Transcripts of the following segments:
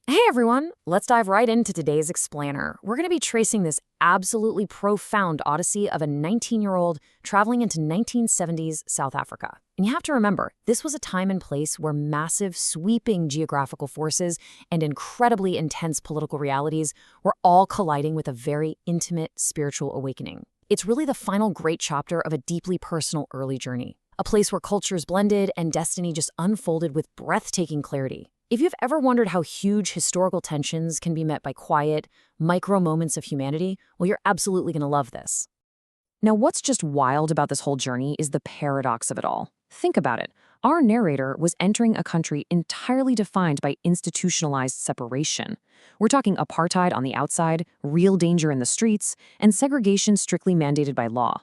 Hey everyone, let's dive right into today's explainer. We're going to be tracing this absolutely profound odyssey of a 19-year-old traveling into 1970s South Africa. And you have to remember, this was a time and place where massive, sweeping geographical forces and incredibly intense political realities were all colliding with a very intimate spiritual awakening. It's really the final great chapter of a deeply personal early journey, a place where cultures blended and destiny just unfolded with breathtaking clarity. If you've ever wondered how huge historical tensions can be met by quiet, micro moments of humanity, well, you're absolutely going to love this. Now, what's just wild about this whole journey is the paradox of it all. Think about it. Our narrator was entering a country entirely defined by institutionalized separation. We're talking apartheid on the outside, real danger in the streets, and segregation strictly mandated by law.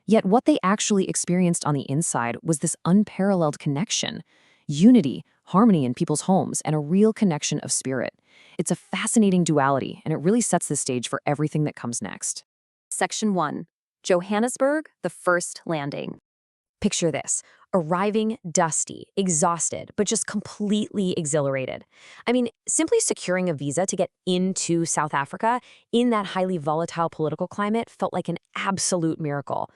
Yet what they actually experienced on the inside was this unparalleled connection. Unity, harmony in people's homes, and a real connection of spirit. It's a fascinating duality, and it really sets the stage for everything that comes next. Section 1. Johannesburg, the first landing. Picture this, arriving dusty, exhausted, but just completely exhilarated. I mean, simply securing a visa to get into South Africa in that highly volatile political climate felt like an absolute miracle.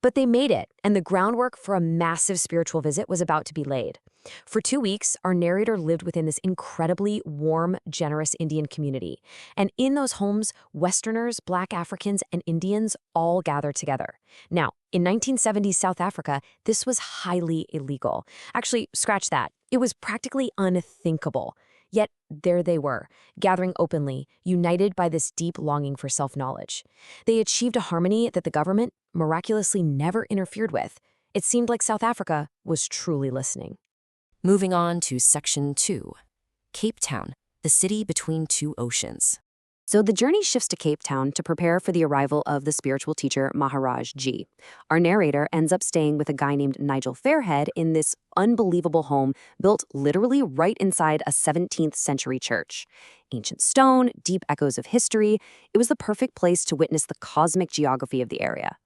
But they made it, and the groundwork for a massive spiritual visit was about to be laid. For 2 weeks, our narrator lived within this incredibly warm, generous Indian community. And in those homes, Westerners, Black Africans, and Indians all gathered together. Now, in 1970s South Africa, this was highly illegal. Actually, scratch that. It was practically unthinkable. Yet there they were, gathering openly, united by this deep longing for self-knowledge. They achieved a harmony that the government miraculously never interfered with. It seemed like South Africa was truly listening. Moving on to Section 2. Cape Town, the city between two oceans. So the journey shifts to Cape Town to prepare for the arrival of the spiritual teacher Maharaj Ji. Our narrator ends up staying with a guy named Nigel Fairhead in this unbelievable home built literally right inside a 17th century church. Ancient stone, deep echoes of history, it was the perfect place to witness the cosmic geography of the area.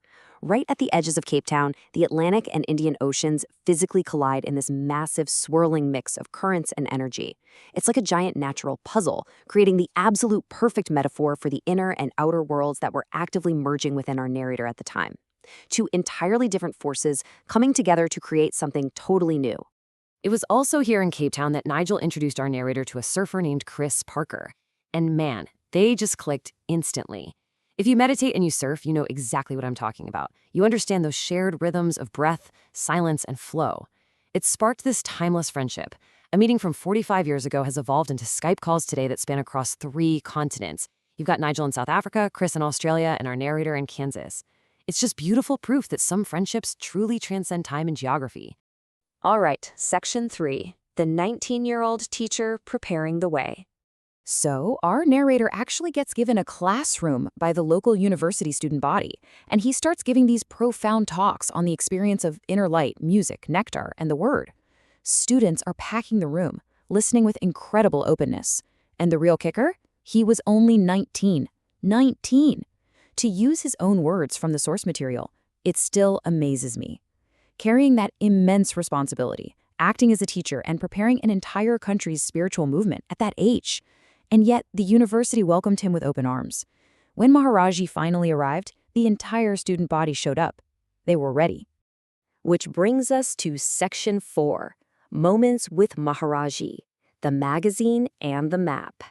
Right at the edges of Cape Town, the Atlantic and Indian Oceans physically collide in this massive, swirling mix of currents and energy. It's like a giant natural puzzle, creating the absolute perfect metaphor for the inner and outer worlds that were actively merging within our narrator at the time. Two entirely different forces coming together to create something totally new. It was also here in Cape Town that Nigel introduced our narrator to a surfer named Chris Parker. And man, they just clicked instantly. If you meditate and you surf, you know exactly what I'm talking about. You understand those shared rhythms of breath, silence, and flow. It sparked this timeless friendship. A meeting from 45 years ago has evolved into Skype calls today that span across 3 continents. You've got Nigel in South Africa, Chris in Australia, and our narrator in Kansas. It's just beautiful proof that some friendships truly transcend time and geography. All right, Section 3. The 19-year-old teacher preparing the way. So, our narrator actually gets given a classroom by the local university student body, and he starts giving these profound talks on the experience of inner light, music, nectar, and the word. Students are packing the room, listening with incredible openness. And the real kicker? He was only 19. 19! To use his own words from the source material, it still amazes me. Carrying that immense responsibility, acting as a teacher, and preparing an entire country's spiritual movement at that age. And yet, the university welcomed him with open arms. When Maharaji finally arrived, the entire student body showed up. They were ready. Which brings us to Section 4. Moments with Maharaji, the magazine and the map.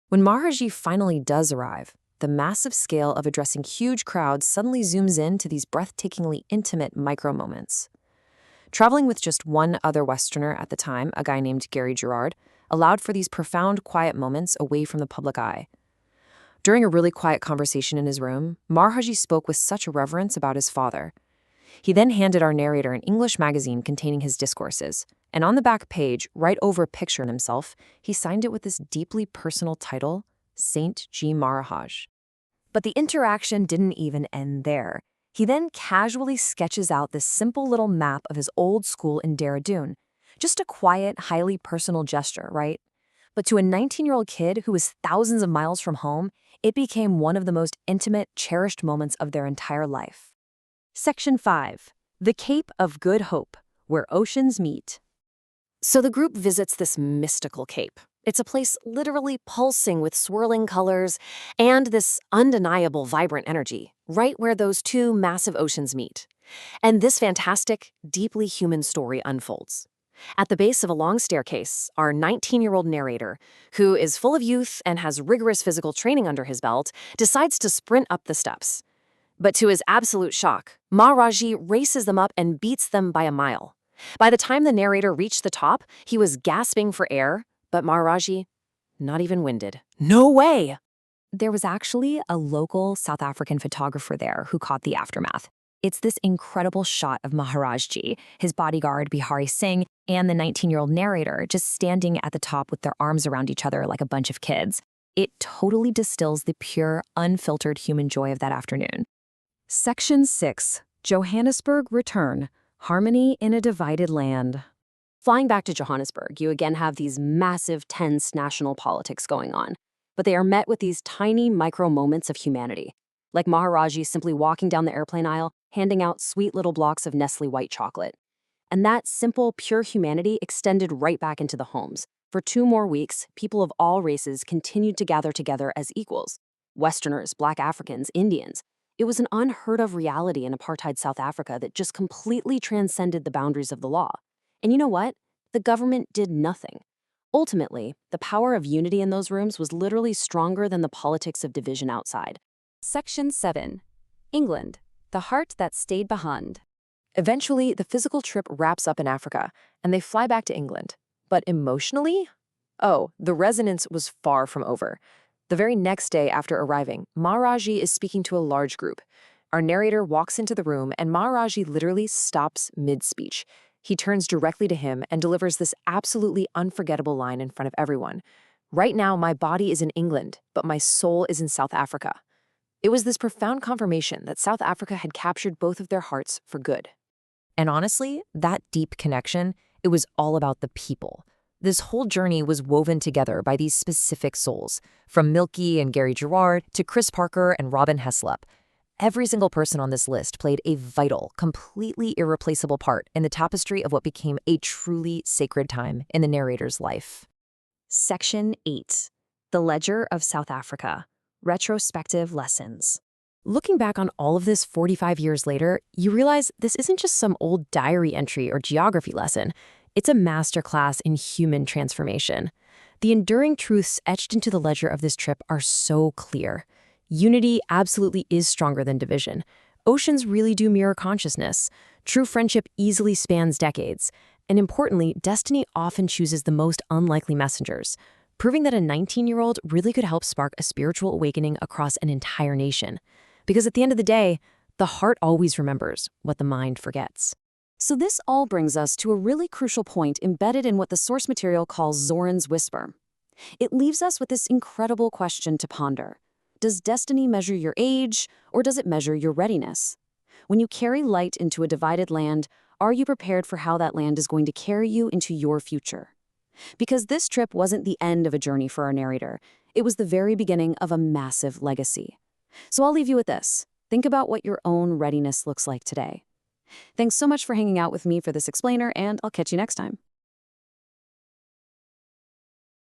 When Maharaji finally does arrive, the massive scale of addressing huge crowds suddenly zooms in to these breathtakingly intimate micro-moments. Traveling with just one other Westerner at the time, a guy named Gary Gerard, allowed for these profound, quiet moments away from the public eye. During a really quiet conversation in his room, Maharaji spoke with such reverence about his father. He then handed our narrator an English magazine containing his discourses, and on the back page, right over a picture of himself, he signed it with this deeply personal title, Saint G. Maharaj. But the interaction didn't even end there. He then casually sketches out this simple little map of his old school in Dehradun. Just a quiet, highly personal gesture, right? But to a 19-year-old kid who was thousands of miles from home, it became one of the most intimate, cherished moments of their entire life. Section 5. The Cape of Good Hope, where oceans meet. So the group visits this mystical cape. It's a place literally pulsing with swirling colors and this undeniable vibrant energy, right where those two massive oceans meet. And this fantastic, deeply human story unfolds. At the base of a long staircase, our 19-year-old narrator, who is full of youth and has rigorous physical training under his belt, decides to sprint up the steps. But to his absolute shock, Maharaji races them up and beats them by a mile. By the time the narrator reached the top, he was gasping for air, but Maharaji, not even winded. No way! There was actually a local South African photographer there who caught the aftermath. It's this incredible shot of Maharajji, his bodyguard Bihari Singh, and the 19-year-old narrator just standing at the top with their arms around each other like a bunch of kids. It totally distills the pure, unfiltered human joy of that afternoon. Section 6. Johannesburg Return. Harmony in a Divided Land. Flying back to Johannesburg, you again have these massive, tense national politics going on, but they are met with these tiny micro moments of humanity, like Maharaji simply walking down the airplane aisle, handing out sweet little blocks of Nestle white chocolate. And that simple, pure humanity extended right back into the homes. For 2 more weeks, people of all races continued to gather together as equals. Westerners, Black Africans, Indians. It was an unheard of reality in apartheid South Africa that just completely transcended the boundaries of the law. And you know what? The government did nothing. Ultimately, the power of unity in those rooms was literally stronger than the politics of division outside. Section 7. England, the heart that stayed behind. Eventually, the physical trip wraps up in Africa, and they fly back to England. But emotionally? Oh, the resonance was far from over. The very next day after arriving, Maharaji is speaking to a large group. Our narrator walks into the room, and Maharaji literally stops mid-speech. He turns directly to him and delivers this absolutely unforgettable line in front of everyone. "Right now, my body is in England, but my soul is in South Africa." It was this profound confirmation that South Africa had captured both of their hearts for good. And honestly, that deep connection, it was all about the people. This whole journey was woven together by these specific souls, from Milky and Gary Gerard to Chris Parker and Robin Heslop. Every single person on this list played a vital, completely irreplaceable part in the tapestry of what became a truly sacred time in the narrator's life. Section 8. The Ledger of South Africa. Retrospective Lessons. Looking back on all of this 45 years later, you realize this isn't just some old diary entry or geography lesson. It's a masterclass in human transformation. The enduring truths etched into the ledger of this trip are so clear. Unity absolutely is stronger than division. Oceans really do mirror consciousness. True friendship easily spans decades. And importantly, destiny often chooses the most unlikely messengers, proving that a 19-year-old really could help spark a spiritual awakening across an entire nation. Because at the end of the day, the heart always remembers what the mind forgets. So this all brings us to a really crucial point embedded in what the source material calls Zoran's Whisper. It leaves us with this incredible question to ponder. Does destiny measure your age, or does it measure your readiness? When you carry light into a divided land, are you prepared for how that land is going to carry you into your future? Because this trip wasn't the end of a journey for our narrator. It was the very beginning of a massive legacy. So I'll leave you with this. Think about what your own readiness looks like today. Thanks so much for hanging out with me for this explainer, and I'll catch you next time.